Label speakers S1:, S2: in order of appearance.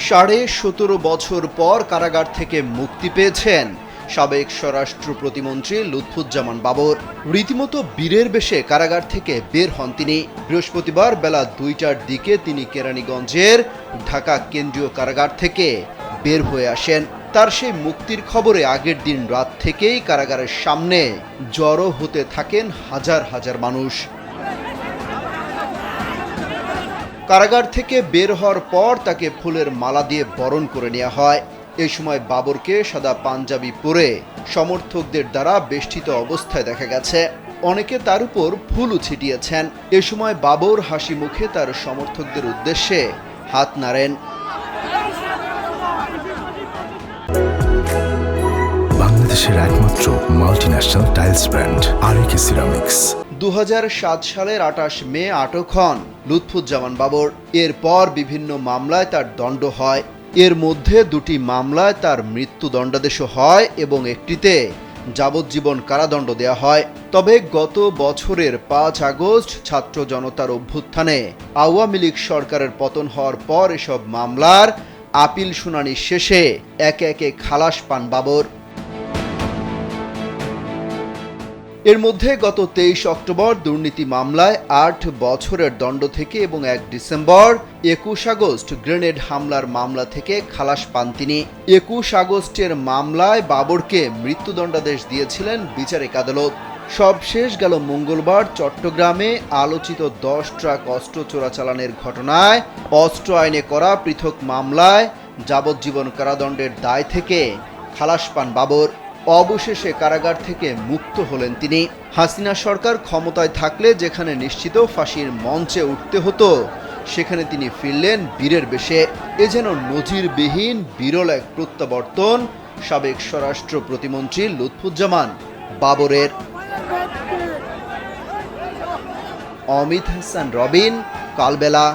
S1: 17.5 বছর পর কারাগার থেকে মুক্তি পেয়েছেন সাবেক স্বরাষ্ট্র প্রতিমন্ত্রী লুৎফুজ্জামান বাবর। রীতিমতো বীরের বেশে কারাগার থেকে বের হন তিনি। বৃহস্পতিবার বেলা 2টার দিকে তিনি কেরানীগঞ্জের ঢাকা কেন্দ্রীয় কারাগার থেকে বের হয়ে আসেন। তার সেই মুক্তির খবরে আগের দিন রাত থেকেই কারাগারের সামনে জড়ো হতে থাকেন হাজার হাজার মানুষ। কারাগার থেকে বের হওয়ার পর তাকে ফুলের মালা দিয়ে বরণ করে নেওয়া হয়। এই সময় বাবরকে সাদা পাঞ্জাবি পরে সমর্থকদের দ্বারা বেষ্টিত অবস্থায় দেখা গেছে। অনেকে তার উপর ফুলও ছিটিয়েছেন। এ সময় বাবর হাসি মুখে তার সমর্থকদের উদ্দেশ্যে হাত নাড়েন।
S2: বাংলাদেশের একমাত্র মাল্টিন্যাশনাল টাইলস ব্র্যান্ড আরএকে সিরামিক্স।
S1: 2007 সালের 28 মে আটক হন লুৎফুজ্জামান বাবর। এরপর বিভিন্ন মামলায় তার দণ্ড হয়। এর মধ্যে 2টি মামলায় তার মৃত্যুদণ্ডাদেশ হয় এবং একটিতে যাবজ্জীবন কারাদণ্ড দেওয়া হয়। তবে গত বছরের 5 আগস্ট ছাত্র জনতার অভ্যুত্থানে আওয়ামী লীগ সরকারের পতন হওয়ার পর এসব মামলার আপিল শুনানি শেষে একে একে খালাস পান বাবর। এর মধ্যে গত 23 অক্টোবর দুর্নীতি মামলায় 8 বছরের দণ্ড থেকে এবং 1 ডিসেম্বর 21 আগস্ট গ্রেনেড হামলার মামলা থেকে খালাস পান তিনি। 21 আগস্টের মামলায় বাবরকে মৃত্যুদণ্ডাদেশ দিয়েছিলেন বিচারিক আদালত। সবশেষ গেল মঙ্গলবার চট্টগ্রামে আলোচিত 10 ট্রাক অস্ত্র চোরাচালানের ঘটনায় অস্ত্র আইনে করা পৃথক মামলায় যাবজ্জীবন কারাদণ্ডের দায় থেকে খালাস পান বাবর। অবশেষে কারাগার থেকে মুক্ত হলেন তিনি। হাসিনা সরকার ক্ষমতায় থাকলে যেখানে নিশ্চিত ফাঁসির মঞ্চে উঠতে হতো, সেখানে তিনি ফিরলেন বীরের বেশে। এ যেন নজিরবিহীন বিরল এক প্রত্যাবর্তন সাবেক স্বরাষ্ট্র প্রতিমন্ত্রী লুৎফুজ্জামান বাবরের। অমিত হাসান রবিন, কালবেলা।